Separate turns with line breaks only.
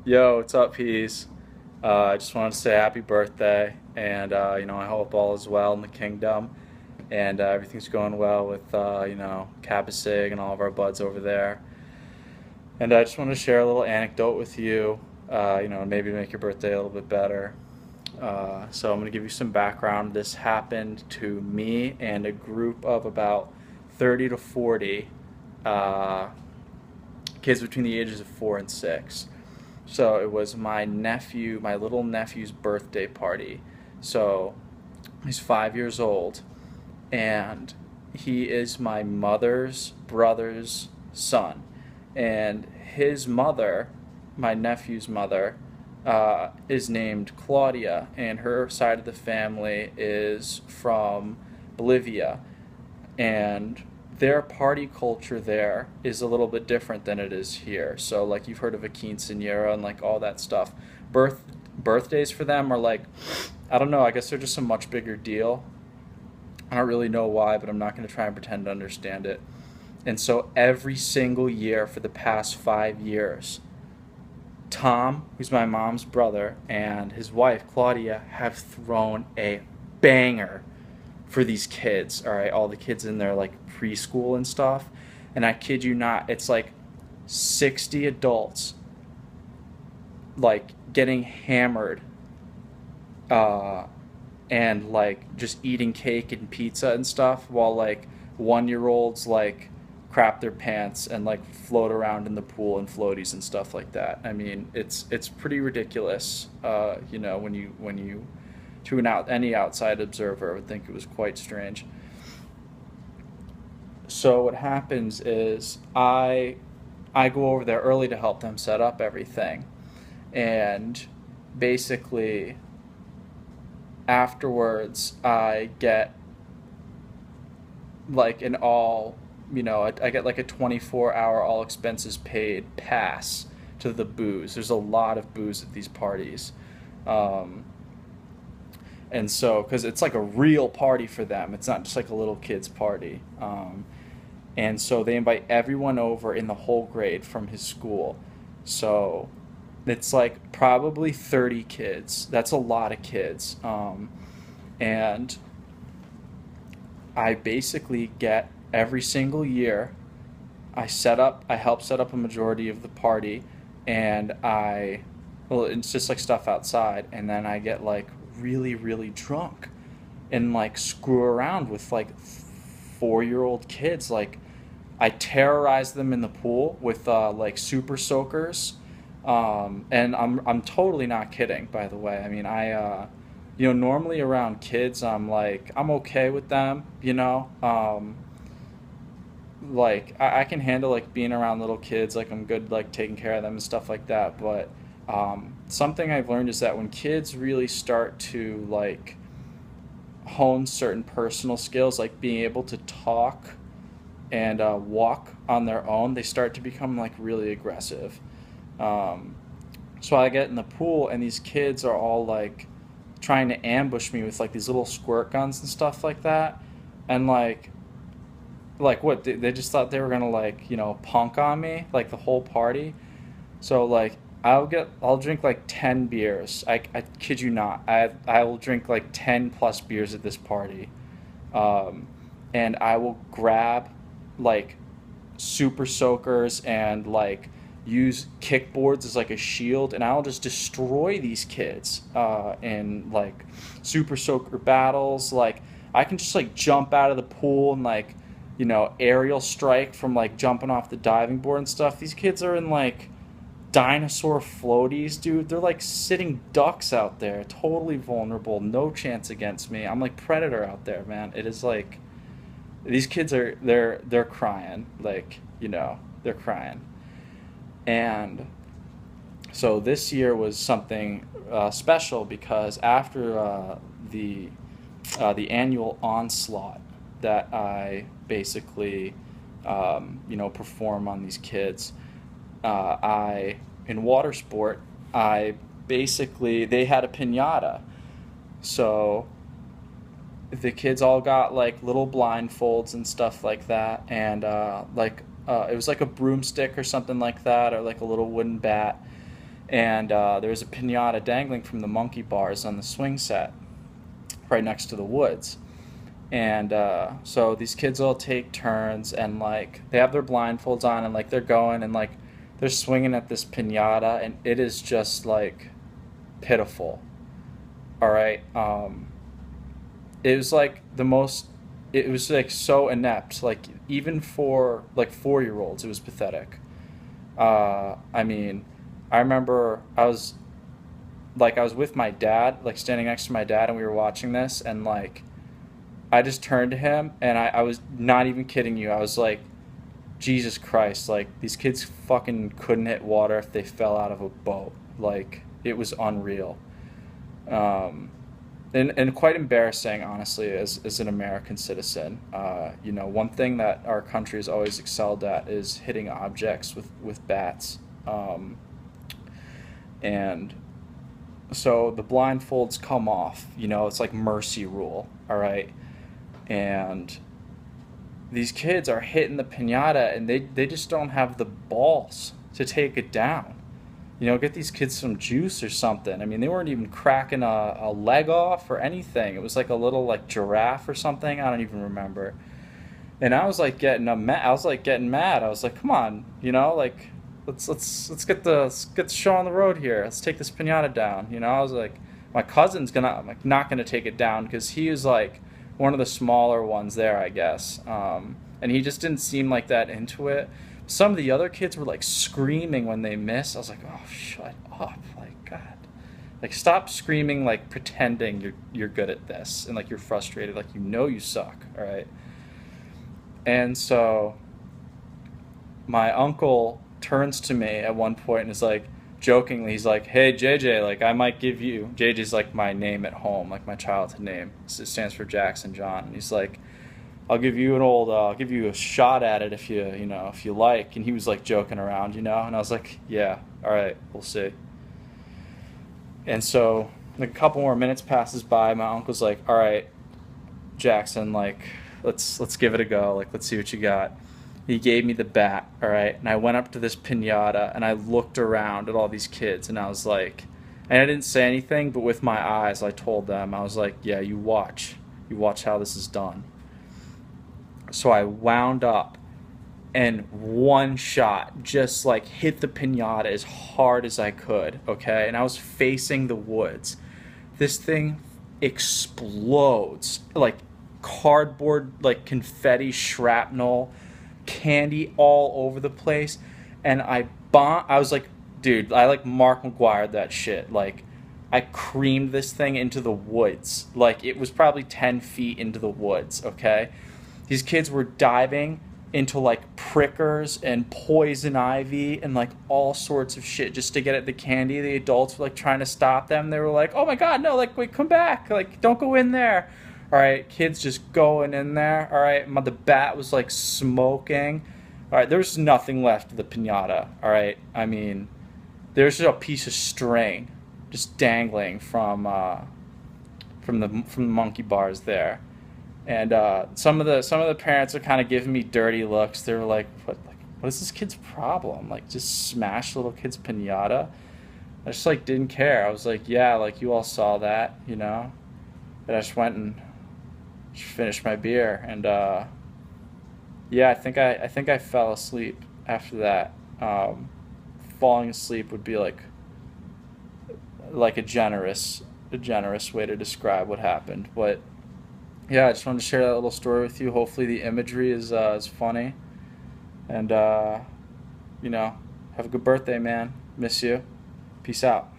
Yo, what's up, Pease? I just wanted to say happy birthday, and I hope all is well in the kingdom, and everything's going well with Kappa Sig and all of our buds over there. And I just want to share a little anecdote with you, maybe make your birthday a little bit better. So I'm going to give you some background. This happened to me and a group of about 30 to 40 uh, kids between the ages of 4 and 6. So it was my little nephew's birthday party. So he's 5 years old, and he is my mother's brother's son. And his mother, my nephew's mother, is named Claudia, and her side of the family is from Bolivia. And their party culture there is a little bit different than it is here. So like you've heard of a quinceañera and like all that stuff. Birthdays for them are like, I don't know, I guess they're just a much bigger deal. I don't really know why, but I'm not going to try and pretend to understand it. And so every single year for the past 5 years, Tom, who's my mom's brother, and his wife Claudia have thrown a banger for these kids. All right, all the kids in their like preschool and stuff. And I kid you not, it's like 60 adults like getting hammered uh and like just eating cake and pizza and stuff while like 1 year olds like crap their pants and like float around in the pool and floaties and stuff like that. I mean, it's pretty ridiculous. When you to any outside observer would think it was quite strange. So what happens is I go over there early to help them set up everything, and basically afterwards I get like an all I get like a 24-hour all expenses paid pass to the booze. There's a lot of booze at these parties. Um, and so because it's like a real party for them, it's not just like a little kids party. And so they invite everyone over in the whole grade from his school. So it's like probably 30 kids. That's a lot of kids. And I basically get every single year, I help set up a majority of the party, and well, it's just like stuff outside, and then I get like really, really drunk and like screw around with like 4-year-old kids. Like I terrorize them in the pool with like super soakers. And I'm totally not kidding, by the way. I mean, normally around kids, I'm okay with them, like I can handle like being around little kids, like I'm good like taking care of them and stuff like that. But something I've learned is that when kids really start to like hone certain personal skills, like being able to talk and walk on their own, they start to become like really aggressive. Um, so I get in the pool, and these kids are all like trying to ambush me with like these little squirt guns and stuff like that, and like what they just thought they were gonna like punk on me like the whole party. So like I'll drink like 10 beers. I kid you not, I will drink like 10 plus beers at this party. um, and I will grab like super soakers and like use kickboards as like a shield, and I'll just destroy these kids in like super soaker battles. Like I can just like jump out of the pool and like aerial strike from like jumping off the diving board and stuff. These kids are in like dinosaur floaties, dude. They're like sitting ducks out there, totally vulnerable, no chance against me. I'm like predator out there, man. It is like these kids are they're crying, like they're crying. And so this year was something special because after the annual onslaught that I basically perform on these kids, I in water sport, I basically they had a pinata. So the kids all got like little blindfolds and stuff like that, and it was like a broomstick or something like that, or like a little wooden bat. and there was a pinata dangling from the monkey bars on the swing set right next to the woods. And so these kids all take turns, and like they have their blindfolds on, and like they're going, and like they're swinging at this pinata, and it is just like pitiful. All right. It was like the most. It was like so inept. Like even for like 4 year olds, it was pathetic. I mean, I remember I was with my dad, like standing next to my dad, and we were watching this, and like I just turned to him, and I was not even kidding you. I was like, Jesus Christ, like these kids fucking couldn't hit water if they fell out of a boat. Like it was unreal. Um, and quite embarrassing, honestly, as an American citizen. One thing that our country has always excelled at is hitting objects with bats. And so the blindfolds come off, it's like mercy rule, all right? And these kids are hitting the pinata, and they just don't have the balls to take it down. Get these kids some juice or something. I mean, they weren't even cracking a leg off or anything. It was like a little like giraffe or something. I don't even remember. And I was like I was like getting mad. I was like, come on, like let's get the show on the road here. Let's take this pinata down. I was like, my cousin's not gonna take it down because he was like one of the smaller ones there, I guess. And he just didn't seem like that into it. Some of the other kids were like screaming when they missed. I was like, oh, shut up. Like, God. Like, stop screaming, like, pretending you're good at this. And, like, you're frustrated. Like, you suck, all right? And so my uncle turns to me at one point and is like, jokingly, he's like, hey, JJ, like, I might give you... JJ's, like, my name at home, like, my childhood name. It stands for Jackson John. And he's like... I'll give you a shot at it if you like. And he was like joking around, and I was like, yeah, all right, we'll see. And so like a couple more minutes passes by. My uncle's like, all right, Jackson, like let's give it a go. Like let's see what you got. He gave me the bat, all right, and I went up to this pinata and I looked around at all these kids, and I was like, and I didn't say anything, but with my eyes, I told them, I was like, yeah, you watch how this is done. So I wound up, and one shot just like hit the pinata as hard as I could, okay? And I was facing the woods. This thing explodes, like cardboard, like confetti, shrapnel, candy all over the place. And I was like, dude, I like Mark McGuire that shit. Like, I creamed this thing into the woods. Like, it was probably 10 feet into the woods, okay? These kids were diving into like prickers and poison ivy and like all sorts of shit just to get at the candy. The adults were like trying to stop them. They were like, oh my God, no, like, wait, come back. Like, don't go in there. All right, kids just going in there. All right, the bat was like smoking. All right, there was nothing left of the pinata. All right, I mean, there's just a piece of string just dangling from the monkey bars there. And some of the parents are kind of giving me dirty looks. They were like, what is this kid's problem? Like, just smash little kid's pinata? I just like didn't care. I was like, yeah, like you all saw that, And I just went and just finished my beer. And yeah, I think I fell asleep after that. Falling asleep would be like a generous way to describe what happened, but. Yeah, I just wanted to share that little story with you. Hopefully the imagery is funny. And, have a good birthday, man. Miss you. Peace out.